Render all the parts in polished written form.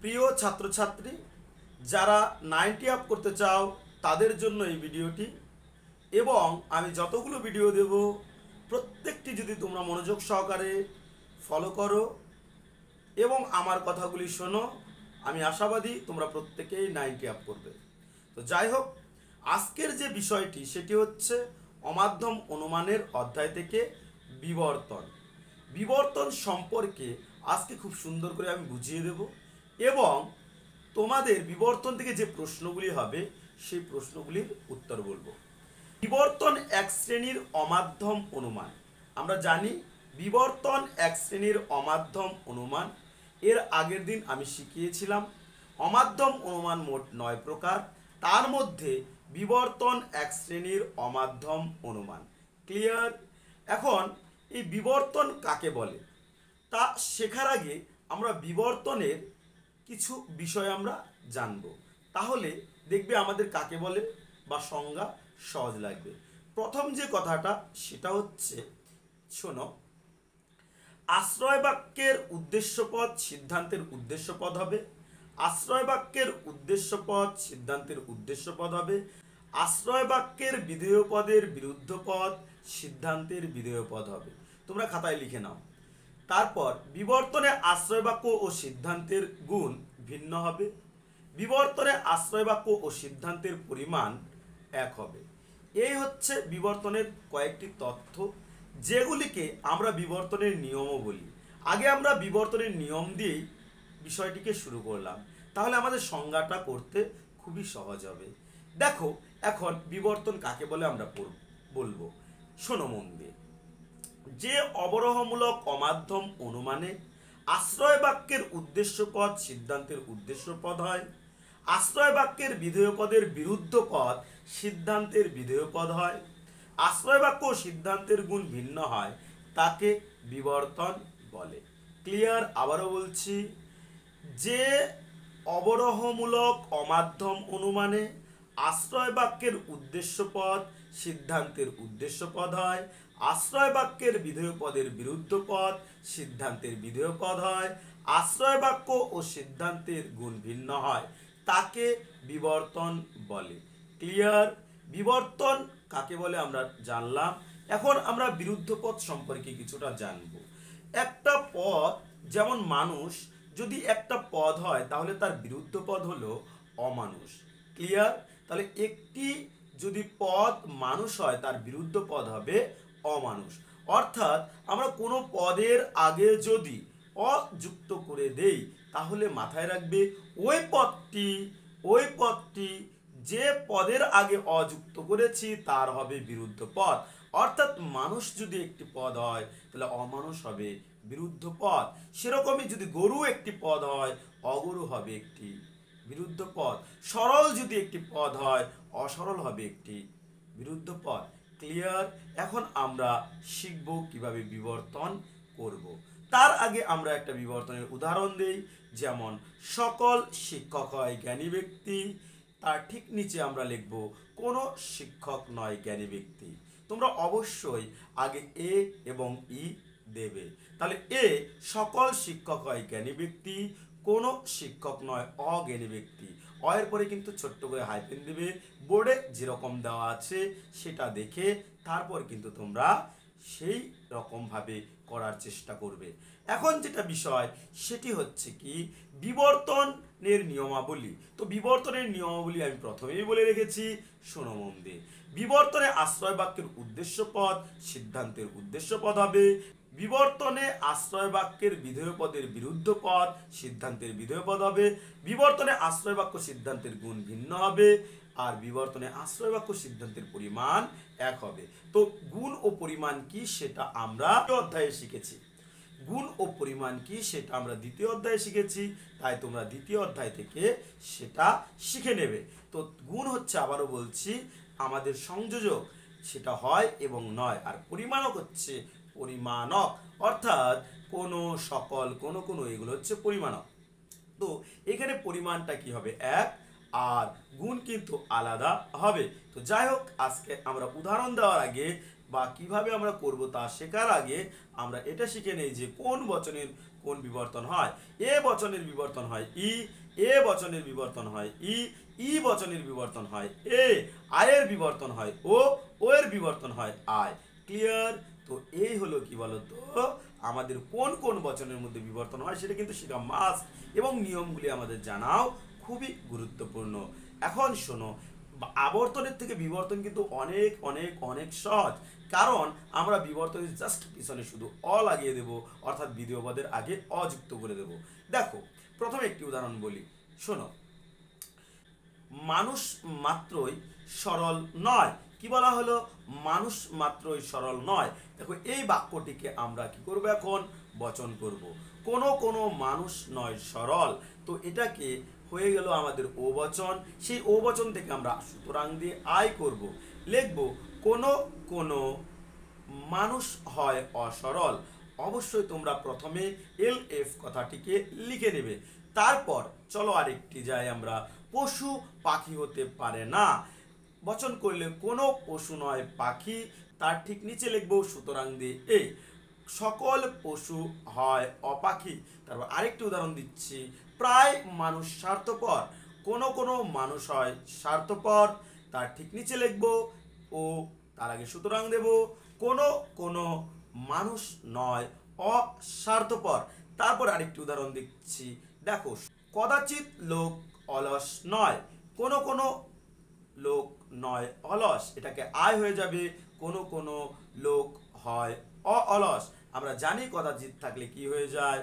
প্রিয় ছাত্রছাত্রী, যারা 90 আপ করতে চাও তাদের জন্য এই ভিডিওটি। এবং আমি যতগুলো ভিডিও দেব প্রত্যেকটি যদি তোমরা মনোযোগ সহকারে ফলো করো এবং আমার কথাগুলি শোনো, আমি আশাবাদী তোমরা প্রত্যেকেই 90 আপ করবে। তো যাই হোক, আজকের যে বিষয়টি সেটি হচ্ছে অমাধ্যম অনুমানের অধ্যায় থেকে বিবর্তন। বিবর্তন সম্পর্কে আজকে খুব সুন্দর করে আমি বুঝিয়ে দেব এবং তোমাদের বিবর্তন থেকে যে প্রশ্নগুলি হবে সেই প্রশ্নগুলির উত্তর বলবো। বিবর্তন এক শ্রেণীর অমাধ্যম অনুমান। আমরা জানি বিবর্তন এক শ্রেণীর অমাধ্যম অনুমান। এর আগের দিন আমি শিখিয়েছিলাম অমাধ্যম অনুমান মোট 9 প্রকার, তার মধ্যে বিবর্তন এক শ্রেণীর অমাধ্যম অনুমান। ক্লিয়ার? এখন এই বিবর্তন কাকে বলে তা শেখার আগে আমরা বিবর্তনের কিছু বিষয় আমরা জানব, তাহলে দেখবে আমাদের কাকে বলে বা সংজ্ঞা সহজ লাগবে। প্রথম যে কথাটা সেটা হচ্ছে, শোনো, আশ্রয় বাক্যের উদ্দেশ্যপদ সিদ্ধান্তের উদ্দেশ্যপদ হবে। আশ্রয় বাক্যের উদ্দেশ্যপদ সিদ্ধান্তের উদ্দেশ্যপদ হবে। আশ্রয় বাক্যের বিধেয় পদের বিরুদ্ধ পদ সিদ্ধান্তের বিধেয় পদ হবে। তোমরা খাতায় লিখে নাও। তারপর বিবর্তনে আশ্রয় বাক্য ও সিদ্ধান্তের গুণ ভিন্ন হবে। বিবর্তনে আশ্রয় বাক্য ও সিদ্ধান্তের পরিমাণ এক হবে। এই হচ্ছে বিবর্তনের কয়েকটি তথ্য, যেগুলিকে আমরা বিবর্তনের নিয়মও বলি। আগে আমরা বিবর্তনের নিয়ম দিয়েই বিষয়টিকে শুরু করলাম, তাহলে আমাদের সংজ্ঞাটা করতে খুবই সহজ হবে। দেখো, এখন বিবর্তন কাকে বলে আমরা বলবো। শোনো মন দিয়ে, যে অবরোহমূলক অমাধ্যম অনুমানে আশ্রয় বাক্যের উদ্দেশ্যপদ সিদ্ধান্তের উদ্দেশ্যপদ হয়, আশ্রয় বাক্যের বিধেয় পদের বিরুদ্ধ পদ সিদ্ধান্তের বিধেয় পদ হয়, আশ্রয় বাক্য ও সিদ্ধান্তের গুণ ভিন্ন হয়, তাকে বিবর্তন বলে। ক্লিয়ার? আবারও বলছি, যে অবরোহমূলক অমাধ্যম অনুমানে আশ্রয় বাক্যের উদ্দেশ্যপদ সিদ্ধান্তের উদ্দেশ্যপদ হয়, আশ্রয় বাক্যের বিধেয় পদের বিরুদ্ধ পদ সিদ্ধান্তের বিধেয় পদ হয়, আশ্রয় বাক্য ও সিদ্ধান্তের গুণ ভিন্ন হয়, তাকে বিবর্তন বলে। ক্লিয়ার? বিবর্তন কাকে বলে আমরা জানলাম। এখন আমরা বিরুদ্ধ পদ সম্পর্কে কিছুটা জানব। একটা পদ, যেমন মানুষ, যদি একটা পদ হয় তাহলে তার বিরুদ্ধ পদ হলো অমানুষ। ক্লিয়ার? তাহলে একটি যদি পদ মানুষ হয় তার বিরুদ্ধ পদ হবে অমানুষ। অর্থাৎ আমরা কোনো পদের আগে যদি অ যুক্ত করে দেই তাহলে মাথায় রাখবে ওই পদটি যে পদের আগে অযুক্ত করেছি তার হবে বিরুদ্ধ পদ। অর্থাৎ মানুষ যদি একটি পদ হয় তাহলে অমানুষ হবে বিরুদ্ধ পদ। সেরকমই যদি গরু একটি পদ হয় অগরু হবে একটি বিরুদ্ধ পদ। সরল যদি একটি পদ হয় অসরল হবে একটি বিরুদ্ধ পদ। ক্লিয়ার? এখন আমরা শিখব কিভাবে বিবর্তন করব। তার আগে আমরা একটা বিবর্তনের উদাহরণ দেই, যেমন সকল শিক্ষক হয় জ্ঞানী ব্যক্তি, তার ঠিক নিচে আমরা লিখব কোনো শিক্ষক নয় জ্ঞানী ব্যক্তি। তোমরা অবশ্যই আগে এ এবং ই দেবে। তাহলে এ, সকল শিক্ষক হয় জ্ঞানী ব্যক্তি, কোনো শিক্ষক নয় অজ্ঞানী ব্যক্তি। অয়ের পরে কিন্তু ছোট্ট করে হাইফেন দেবে। বোর্ডে যেরকম দেওয়া আছে সেটা দেখে তারপর কিন্তু তোমরা সেই রকমভাবে করার চেষ্টা করবে। এখন যেটা বিষয় সেটি হচ্ছে কি, বিবর্তনের নিয়মাবলী। তো বিবর্তনের নিয়মাবলী আমি প্রথমেই বলে রেখেছি, শোনো মন দিয়ে। বিবর্তনে আশ্রয় বাক্যের উদ্দেশ্যপদ সিদ্ধান্তের উদ্দেশ্যপদ হবে। বিবর্তনে আশ্রয় বাক্যের বিধেয় পদের বিরুদ্ধ পদ সিদ্ধান্তের বিধেয় পদ হবে। বিবর্তনে আশ্রয় বাক্য সিদ্ধান্তের গুণ ভিন্ন হবে। আর বিবর্তনে আশ্রয় বাক্য সিদ্ধান্তের পরিমাণ এক হবে। তো গুণ ও পরিমাণ কি সেটা আমরা অধ্যায়ে শিখেছি। গুণ ও পরিমাণ কি সেটা আমরা দ্বিতীয় অধ্যায়ে শিখেছি, তাই তোমরা দ্বিতীয় অধ্যায় থেকে সেটা শিখে নেবে। তো গুণ হচ্ছে, আবারও বলছি, আমাদের সংযোজক, সেটা হয় এবং নয়। আর পরিমাণক হচ্ছে পরিমাণক, অর্থাৎ কোনো সকল কোনো এগুলো হচ্ছে পরিমাণক। তো এখানে পরিমাণটা কি হবে? এক, আর গুণ কিন্তু আলাদা হবে। তো যাই হোক, আজকে আমরা উদাহরণ দেওয়ার আগে বা কিভাবে আমরা করব তা শেখার আগে আমরা এটা শিখে নেই যে কোন বচনের কোন বিবর্তন হয়? এ বচনের বিবর্তন হয় ই, এ বচনের বিবর্তন হয় ই বচনের বিবর্তন হয় এ, আয়ের বিবর্তন হয় ও এর বিবর্তন হয় আয়। ক্লিয়ার? তো এই হলো কি বলতো আমাদের কোন কোন বচনের মধ্যে বিবর্তন হয় সেটা কিন্তু শেখা মাস্ট, এবং নিয়মগুলি আমাদের জানাও খুবই গুরুত্বপূর্ণ। এখন শোনো, আবর্তনের থেকে বিবর্তন কিন্তু অনেক অনেক অনেক সহজ, কারণ আমরা বিবর্তনের জাস্ট পিছনে শুধু অ লাগিয়ে দেব, অর্থাৎ বিধেয় পদের আগে অযুক্ত করে দেব। দেখো, প্রথমে একটি উদাহরণ বলি, শোনো। মানুষ মাত্রই সরল নয়। কি বলা হলো? মানুষ মাত্রই সরল নয়। দেখো, এই বাক্যটিকে আমরা কি করব? এখন বচন করব। কোনো কোনো মানুষ নয় সরল, তো এটাকে হয়ে গেল আমাদের ও বচন। সেই ও বচন থেকে আমরা সুতরাং দিয়ে আয় করব, লিখব কোনো কোনো মানুষ হয় অসরল। অবশ্যই তোমরা প্রথমে এল এফ কথাটিকে লিখে নেবে। তারপর চলো আরেকটি যাই আমরা, পশু পাখি হতে পারে না। বচন করলে কোনো পশু নয় পাখি, তার ঠিক নিচে লিখবো সুতরাং দিয়ে এ, সকল পশু হয় অপাখি। তারপর আরেকটি উদাহরণ দিচ্ছি, প্রায় মানুষ স্বার্থপর। কোনো কোনো মানুষ হয় স্বার্থপর, তার ঠিক নিচে লিখবো ও, তার আগে সুতরাং দেব কোনো কোনো মানুষ নয় অস্বার্থপর। তারপর আরেকটি উদাহরণ দিচ্ছি, দেখো, কদাচিৎ লোক অলস নয়। কোনো কোনো লোক নয় অলস, এটাকে আয় হয়ে যাবে কোনো কোনো লোক হয় অলস। আমরা জানি কদাচিৎ থাকলে কি হয়ে যায়?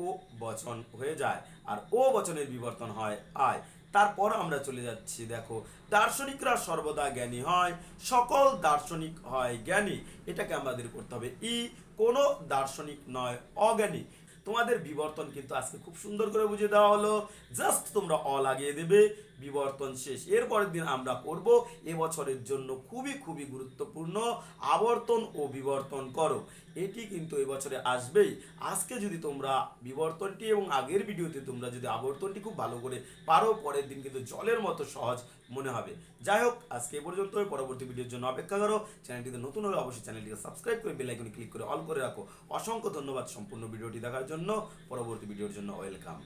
ও বচন হয়ে যায়, আর ও বচনের বিবর্তন হয় আয়। তারপর আমরা চলে যাচ্ছি, দেখো, দার্শনিকরা সর্বদা জ্ঞানী হয়, সকল দার্শনিক হয় জ্ঞানী। এটাকে আমাদের করতে হবে ই, কোনো দার্শনিক নয় অজ্ঞানী। তোমাদের বিবর্তন কিন্তু আজকে খুব সুন্দর করে বুঝিয়ে দেওয়া হলো, জাস্ট তোমরা অ লাগিয়ে দেবে, বিবর্তন শেষ। এরপরের দিন আমরা করব এবছরের জন্য খুবই খুবই গুরুত্বপূর্ণ আবর্তন ও বিবর্তন করো। এটি কিন্তু এবছরে আসবেই। আজকে যদি তোমরা বিবর্তনটি এবং আগের ভিডিওতে তোমরা যদি আবর্তনটি খুব ভালো করে পারো, পরের দিন কিন্তু জলের মতো সহজ মনে হবে। যাই হোক, আজকে এ পর্যন্ত। পরবর্তী ভিডিওর জন্য অপেক্ষা করো। চ্যানেলটিতে নতুন হলে অবশ্যই চ্যানেলটিকে সাবস্ক্রাইব করে বেল আইকনে ক্লিক করে অল করে রাখো। অসংখ্য ধন্যবাদ সম্পূর্ণ ভিডিওটি দেখার জন্য। পরবর্তী ভিডিওর জন্য ওয়েলকাম।